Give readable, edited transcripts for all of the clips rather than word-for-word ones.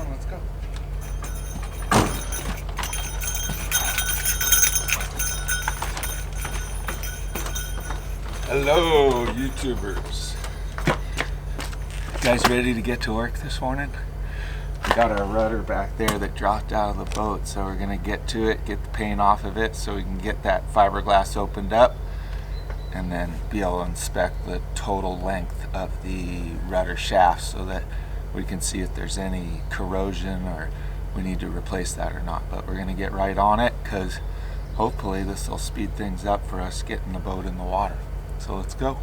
on, let's go. Hello, YouTubers. You guys ready to get to work this morning? We got our rudder back there that dropped out of the boat, so we're gonna get to it, get the paint off of it so we can get that fiberglass opened up and then be able to inspect the total length of the rudder shaft so that we can see if there's any corrosion or we need to replace that or not. But we're gonna get right on it because hopefully this will speed things up for us getting the boat in the water. So let's go.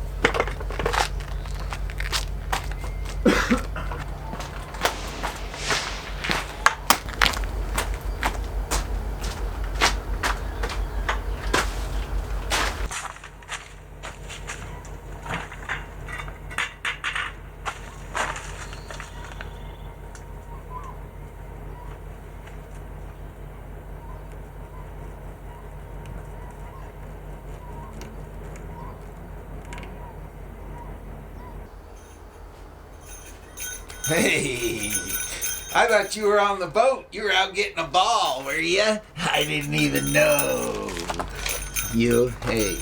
Hey, I thought you were on the boat. You were out getting a ball, were you? I didn't even know. Hey,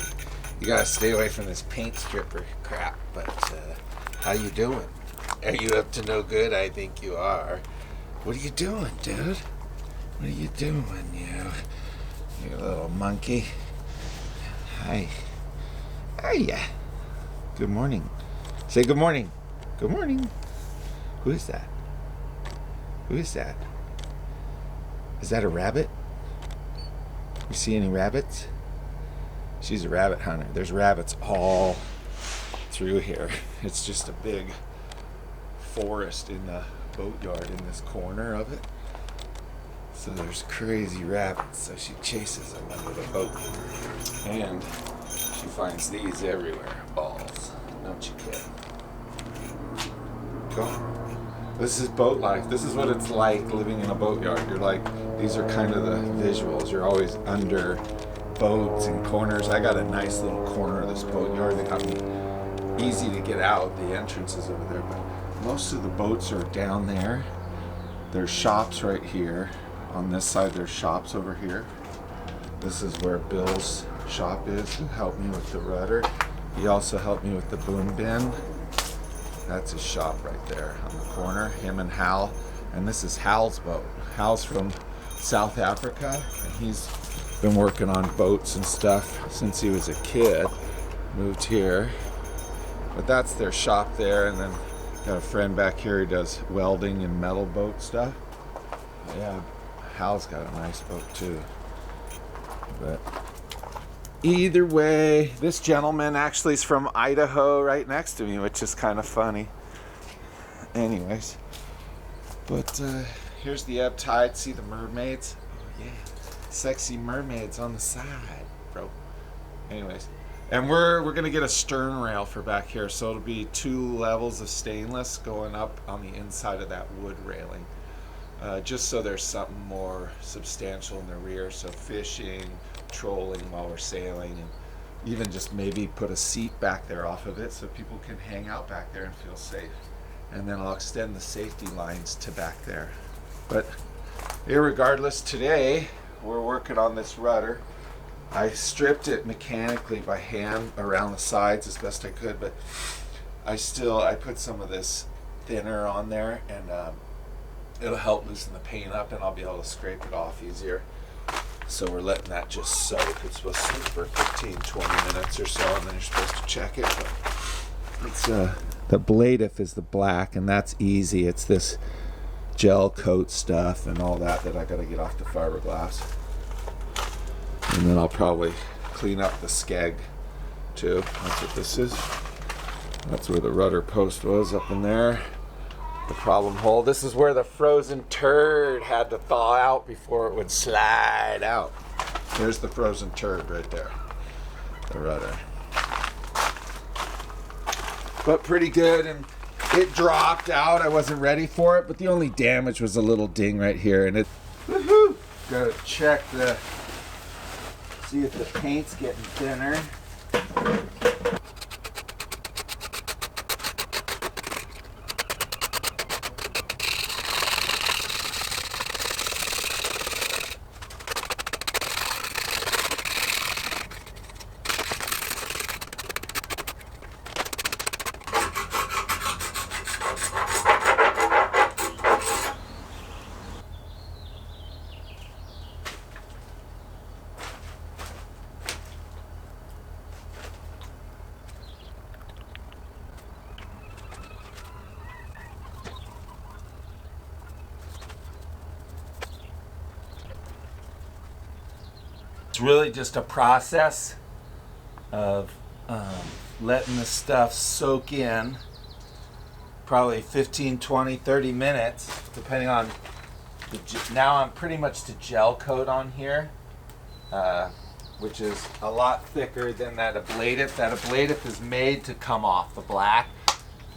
you gotta stay away from this paint stripper crap, but how you doing? Are you up to no good? I think you are. What are you doing, dude? What are you doing, you little monkey? Hi. How are ya? Good morning. Say good morning. Good morning. Who is that? Who is that? Is that a rabbit? You see any rabbits? She's a rabbit hunter. There's rabbits all through here. It's just a big forest in the boatyard in this corner of it. So there's crazy rabbits. So she chases them under the boat. And she finds these everywhere. Balls. Don't you kid? Go. This is boat life. This is what it's like living in a boatyard. You're like, these are kind of the visuals. You're always under boats and corners. I got a nice little corner of this boatyard that got me easy to get out. The entrance is over there, but most of the boats are down there. There's shops right here. On this side, there's shops over here. This is where Bill's shop is, who helped me with the rudder. He also helped me with the boom bin. That's his shop right there on the corner, him and Hal. And this is Hal's boat. Hal's from South Africa, and he's been working on boats and stuff since he was a kid. Moved here. But that's their shop there, and then got a friend back here who does welding and metal boat stuff. Yeah, Hal's got a nice boat too. But either way, this gentleman actually is from Idaho right next to me, which is kind of funny. Anyways, but here's the ebb tide. See the mermaids? Oh yeah, sexy mermaids on the side, bro. Anyways, and we're gonna get a stern rail for back here, so it'll be 2 levels of stainless going up on the inside of that wood railing. Just so there's something more substantial in the rear, so fishing, trolling while we're sailing, and even just maybe put a seat back there off of it so people can hang out back there and feel safe. And then I'll extend the safety lines to back there. But irregardless, today we're working on this rudder. I stripped it mechanically by hand around the sides as best I could, but I put some of this thinner on there, and it'll help loosen the paint up, and I'll be able to scrape it off easier. So we're letting that just soak. It's supposed to sit for 15-20 minutes or so, and then you're supposed to check it. But it's the Bladif is the black, and that's easy. It's this gel coat stuff and all that I got to get off the fiberglass. And then I'll probably clean up the skeg too. That's what this is. That's where the rudder post was, up in there. The problem hole. This is where the frozen turd had to thaw out before it would slide out. There's the frozen turd right there. The rudder. But pretty good, and it dropped out. I wasn't ready for it, but the only damage was a little ding right here, and it. Woohoo! Gotta check see if the paint's getting thinner. It's really just a process of letting the stuff soak in, probably 15, 20, 30 minutes, depending on now I'm pretty much to gel coat on here, which is a lot thicker than that ablative. That ablative is made to come off the black,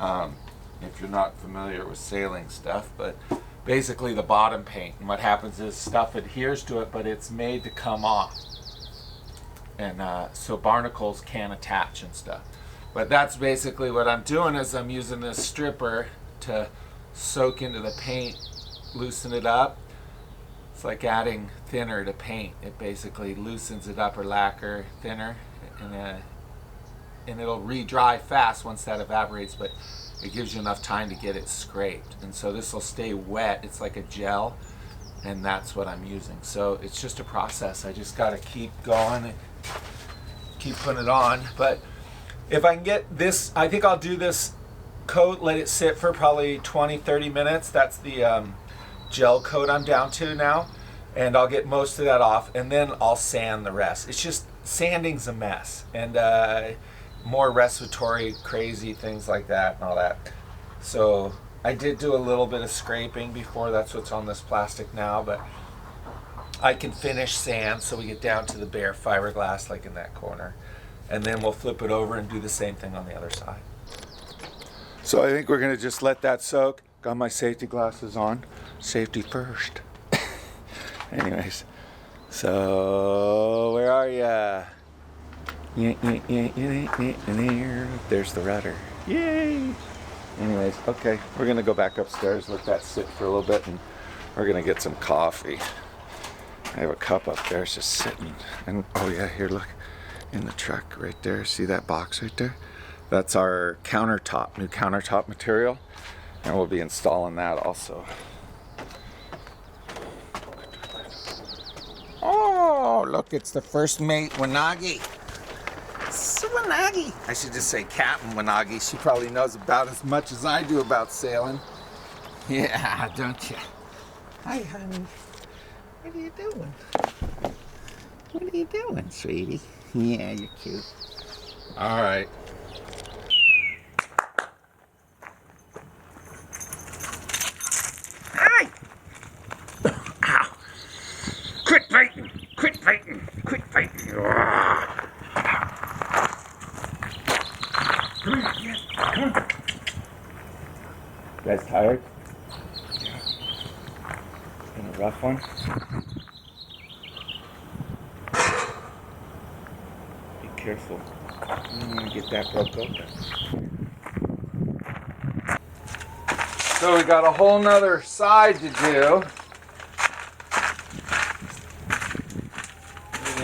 if you're not familiar with sailing stuff, but basically the bottom paint. And what happens is stuff adheres to it, but it's made to come off. And so barnacles can't attach and stuff. But that's basically what I'm doing, is I'm using this stripper to soak into the paint, loosen it up. It's like adding thinner to paint. It basically loosens it up, or lacquer thinner, and it'll re-dry fast once that evaporates, but it gives you enough time to get it scraped. And so this will stay wet. It's like a gel, and that's what I'm using. So it's just a process. I just got to keep going and keep putting it on. But if I can get this, I think I'll do this coat, let it sit for probably 20-30 minutes. That's the gel coat I'm down to now, and I'll get most of that off, and then I'll sand the rest. It's just, sanding's a mess, and more respiratory crazy things like that and all that. So I did do a little bit of scraping before. That's what's on this plastic now, but I can finish sand so we get down to the bare fiberglass like in that corner, and then we'll flip it over and do the same thing on the other side. So I think we're gonna just let that soak. Got my safety glasses on. Safety first. Anyways, so where are ya? There's the rudder. Yay! Anyways, okay, we're gonna go back upstairs, let that sit for a little bit, and we're gonna get some coffee. I have a cup up there, it's just sitting. And oh yeah, here, look, in the truck right there. See that box right there? That's our countertop, new countertop material, and we'll be installing that also. Oh, look, it's the first mate, Wanagi. So Wanagi. I should just say Captain Wanagi. She probably knows about as much as I do about sailing. Yeah, don't you? Hi, honey. What are you doing? What are you doing, sweetie? Yeah, you're cute. All right. Hi! Ow! Quit fighting! Quit fighting! Quit fighting! Come on, yeah, come on. You guys tired? Yeah. It's been a rough one. Be careful. I don't want to get that broke open. So we got a whole nother side to do.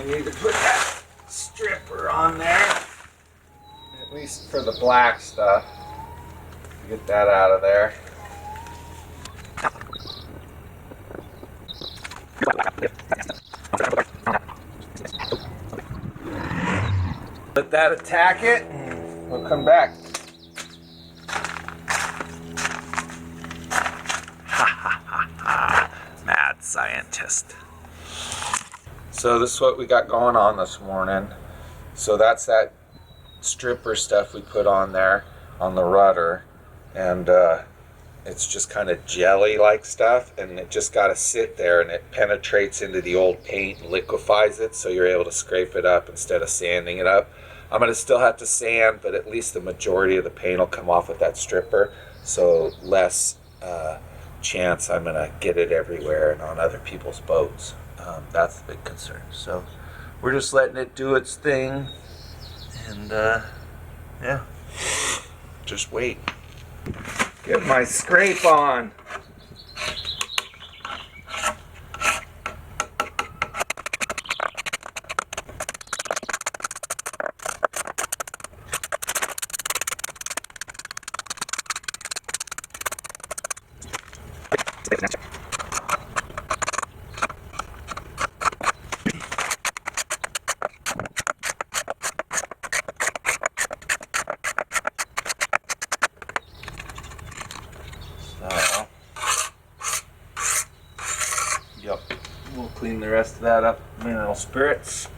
We need to put that stripper on there, at least for the black stuff. Get that out of there. Let that attack it, and we'll come back. Mad scientist. So this is what we got going on this morning. So that's that stripper stuff we put on there on the rudder, and it's just kind of jelly like stuff, and it just got to sit there, and it penetrates into the old paint and liquefies it, so you're able to scrape it up instead of sanding it up. I'm going to still have to sand, but at least the majority of the paint will come off with that stripper, so less chance I'm going to get it everywhere and on other people's boats. That's the big concern. So we're just letting it do its thing, and yeah, just wait. Get my scrape on. Yep, we'll Clean the rest of that up with mineral spirits.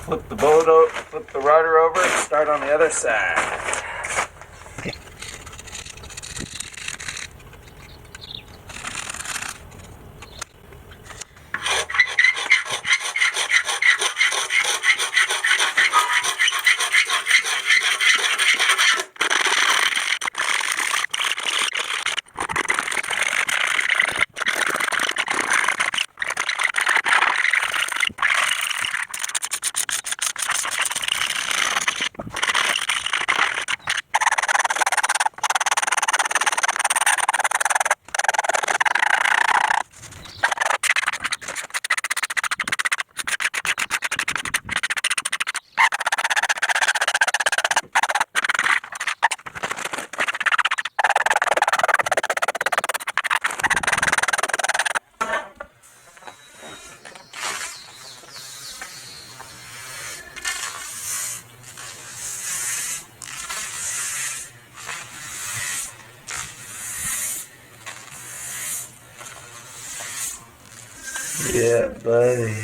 Flip the boat out, flip the rudder over, and start on the other side. Yeah, buddy.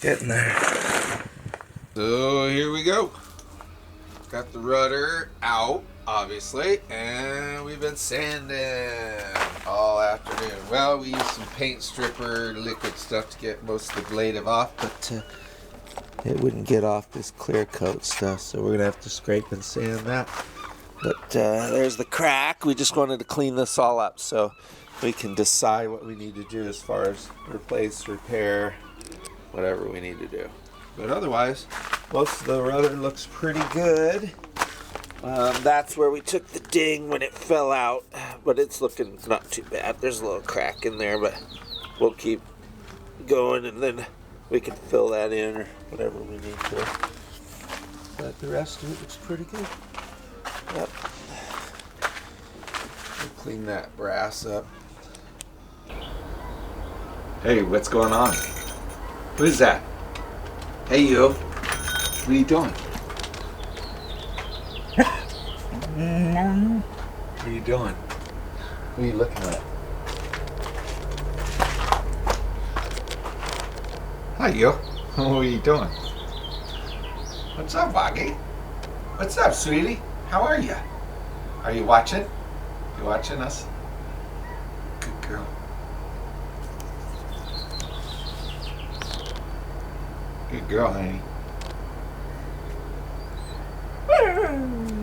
Getting there. So here we go. Got the rudder out, obviously, and we've been sanding all afternoon. Well, we used some paint stripper liquid stuff to get most of the ablative off, but it wouldn't get off this clear coat stuff, so we're gonna have to scrape and sand that. But there's the crack. We just wanted to clean this all up so we can decide what we need to do as far as replace, repair, whatever we need to do. But otherwise, most of the rudder looks pretty good. That's where we took the ding when it fell out, but it's looking not too bad. There's a little crack in there, but we'll keep going and then we can fill that in or whatever we need to. But the rest of it looks pretty good. Yep. We'll clean that brass up. Hey, what's going on? Who is that? Hey, you. What are you doing? What are you doing? What are you looking at? Hi, you. What are you doing? What's up, Boggy? What's up, sweetie? How are you? Are you watching? You watching us? Good girl. Good girl, honey.